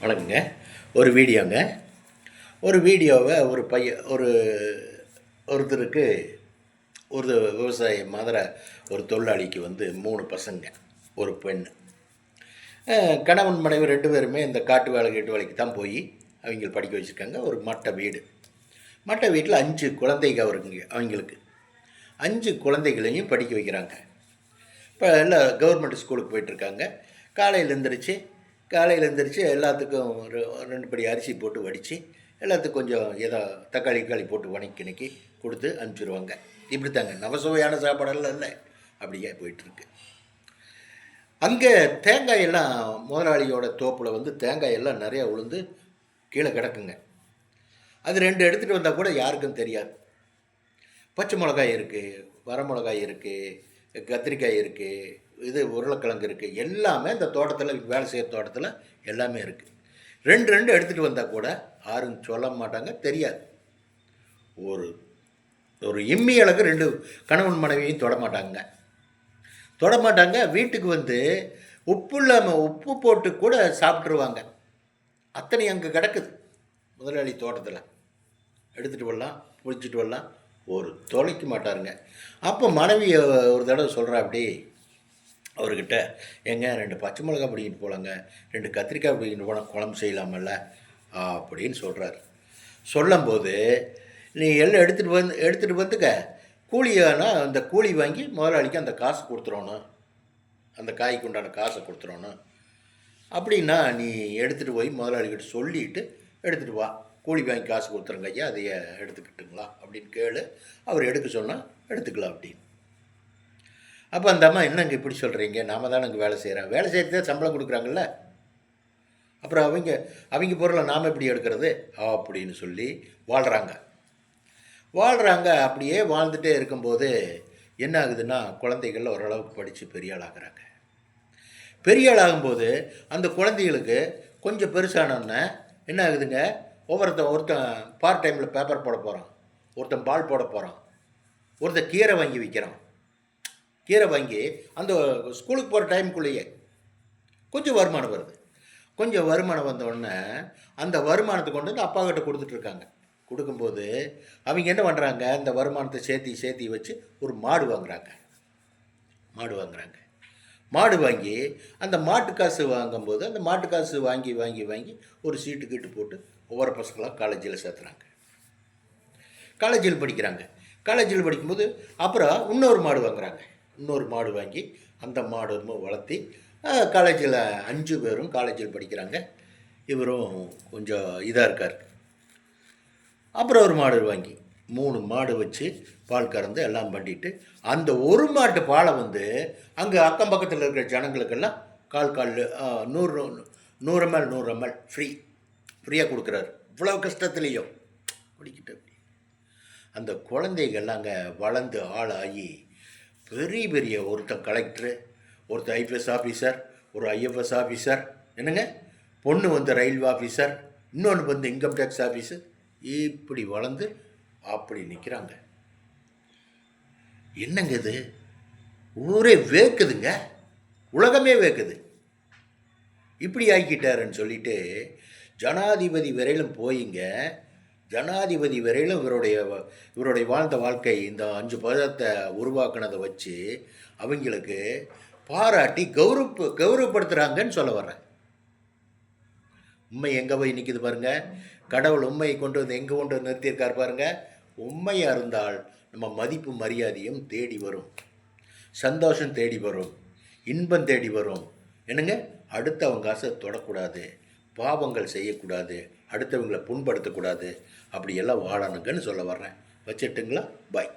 வணக்கங்க. ஒரு வீடியோங்க. ஒரு வீடியோவை ஒருத்தருக்கு ஒரு விவசாயி மாதிரி ஒரு தொழிலாளிக்கு 3 பசங்க, ஒரு பெண். கணவன் மனைவி 2 பேருமே இந்த காட்டு வேலை கீட்டு வேலைக்கு தான் போய் அவங்க படிக்க வச்சுருக்காங்க. ஒரு மட்டை வீடு. மட்டை வீட்டில் 5 குழந்தைங்க அவங்களுக்கு 5 குழந்தைகளையும் படிக்க வைக்கிறாங்க. இப்போ எல்லாம் கவர்மெண்ட் ஸ்கூலுக்கு போயிட்டுருக்காங்க. காலையில் எழுந்திரிச்சு எல்லாத்துக்கும் ஒரு 2 படி அரிசி போட்டு வடித்து எல்லாத்துக்கும் கொஞ்சம் ஏதோ தக்காளி போட்டு வணக்கி கொடுத்து அனுப்பிச்சிடுவாங்க. இப்படி தாங்க, நவசுவையான சாப்பாடெல்லாம் இல்லை, அப்படியே போயிட்டுருக்கு. அங்கே தேங்காயெல்லாம் முதலாளியோட தோப்பில் தேங்காயெல்லாம் நிறையா உளுந்து கீழே கிடக்குங்க. அது 2 எடுத்துகிட்டு வந்தால் கூட யாருக்கும் தெரியாது. பச்சை மிளகாய் இருக்குது, வரமிளகாய் இருக்குது, கத்திரிக்காய் இருக்குது, இது உருளைக்கிழங்கு இருக்குது, எல்லாமே இந்த தோட்டத்தில் வேலை செய்கிற தோட்டத்தில் எல்லாமே இருக்குது. 2 எடுத்துகிட்டு வந்தால் கூட யாரும் சொல்ல மாட்டாங்க, தெரியாது. ஒரு ஒரு இம்மி அளவுக்கு 2 கணவன் மனைவியும் தொடமாட்டாங்க. வீட்டுக்கு உப்பு இல்லாமல் உப்பு போட்டு கூட சாப்பிட்ருவாங்க. அத்தனை அங்கே கிடக்குது முதலாளி தோட்டத்தில். எடுத்துகிட்டு வரலாம், பிடிச்சிட்டு வரலாம், ஒரு தொலைக்க மாட்டாருங்க. அப்போ மனைவி ஒரு தடவை சொல்கிறா, அப்படி அவர்கிட்ட, ஏங்க 2 பச்சை மிளகா பிடிக்கிட்டு போகலாங்க, 2 கத்திரிக்காய் பிடிக்கிட்டு போனால் குழம்பு செய்யலாமல்ல அப்படின்னு சொல்கிறார். சொல்லும்போது, நீ எல்லாம் எடுத்துகிட்டு வந்துக்க, கூலியானா அந்த கூலி வாங்கி முதலாளிக்கு அந்த காசு கொடுத்துடணும், அந்த காய்க்கு உண்டான காசை கொடுத்துடணும். அப்படின்னா நீ எடுத்துகிட்டு போய் முதலாளிக்கிட்ட சொல்லிவிட்டு எடுத்துகிட்டு வா, கூலி வாங்கி காசு கொடுத்துருங்க ஐயா, அதைய எடுத்துக்கிட்டுங்களா அப்படின்னு கேளு. அவர் எடுக்க சொன்னால் எடுத்துக்கலாம் அப்படின்னு. அப்போ அந்த அம்மா, என்னங்க இப்படி சொல்கிறீங்க, நாம தான் அங்கே வேலை செய்கிறதே சம்பளம் கொடுக்குறாங்கல்ல, அப்புறம் அவங்க பொருளை நாம் எப்படி எடுக்கிறது அப்படின்னு சொல்லி வாழ்கிறாங்க. அப்படியே வாழ்ந்துகிட்டே இருக்கும்போது என்ன ஆகுதுன்னா, குழந்தைகள் ஓரளவுக்கு படித்து பெரிய ஆளாகிறாங்க. பெரிய ஆளாகும்போது அந்த குழந்தைகளுக்கு கொஞ்சம் பெருசானோன்னே என்ன ஆகுதுங்க, ஒருத்தன் பார்ட் டைமில் பேப்பர் போட போகிறான், ஒருத்தன் பால் போட போகிறான், ஒருத்தன் கீரை வாங்கி விற்கிறான். கீரை வாங்கி அந்த ஸ்கூலுக்கு போகிற டைமுக்குள்ளேயே கொஞ்சம் வருமானம் வருது. கொஞ்சம் வருமானம் வந்தோடனே அந்த வருமானத்தை கொண்டு வந்து அப்பா கிட்ட கொடுத்துட்ருக்காங்க. கொடுக்கும்போது அவங்க என்ன பண்ணுறாங்க, அந்த வருமானத்தை சேர்த்தி வச்சு ஒரு மாடு வாங்குகிறாங்க. மாடு வாங்கி அந்த மாட்டு காசு வாங்கும்போது அந்த மாட்டு காசு வாங்கி ஒரு சீட்டு போட்டு ஒவ்வொரு பசங்களாம் காலேஜில் சேர்த்துறாங்க. காலேஜில் படிக்கும்போது அப்புறம் இன்னொரு மாடு வாங்கி அந்த மாடு வளர்த்தி காலேஜில் 5 பேரும் காலேஜில் படிக்கிறாங்க. இவரும் கொஞ்சம் இதாக இருக்கார். அப்புறம் ஒரு மாடு வாங்கி 3 மாடு வச்சு பால் கறந்து எல்லாம் பண்ணிட்டு அந்த ஒரு மாட்டு பாலை அங்கே அக்கம் பக்கத்தில் இருக்கிற ஜனங்களுக்கெல்லாம் கால் 100 ml ஃப்ரீயாக கொடுக்குறாரு. இவ்வளோ கஷ்டத்துலேயும் குடிக்கிட்டு அந்த குழந்தைகள்லாம் அங்கே வளர்ந்து ஆளாகி பெரிய ஒருத்தன் கலெக்டரு, ஒருத்தர் ஐபிஎஸ் ஆஃபீஸர், ஒரு ஐஎஃப்எஸ் ஆஃபீஸர், என்னங்க பொண்ணு ரயில்வே ஆஃபீஸர், இன்னொன்று இன்கம் டேக்ஸ் ஆஃபீஸர், இப்படி வளர்ந்து அப்படி நிற்கிறாங்க. என்னங்க இது, ஊரே வேக்குதுங்க, உலகமே வேக்குது, இப்படி ஆக்கிட்டாருன்னு சொல்லிட்டு ஜனாதிபதி வரையிலும் ஜனாதிபதி வரையிலும் இவருடைய வாழ்ந்த வாழ்க்கை இந்த 5 பதத்தை உருவாக்குனதை வச்சு அவங்களுக்கு பாராட்டி கௌரவப்படுத்துகிறாங்கன்னு சொல்ல வர்றேன். உண்மை எங்கே போய் நிற்கிது பாருங்கள். கடவுள் உண்மையை கொண்டு எங்கே கொண்டு நிறுத்தியிருக்கார் பாருங்கள். உண்மையாக இருந்தால் நம்ம மதிப்பு மரியாதையும் தேடி வரும், சந்தோஷம் தேடி வரும், இன்பம் தேடி வரும். என்னங்க, அடுத்தவங்க காசை தொடக்கூடாது, பாவங்கள் செய்யக்கூடாது, அடுத்தவங்களை புண்படுத்தக்கூடாது, அப்படியெல்லாம் வாழணுங்கன்னு சொல்ல வர்றேன். வச்சுட்டுங்களா? பாய்.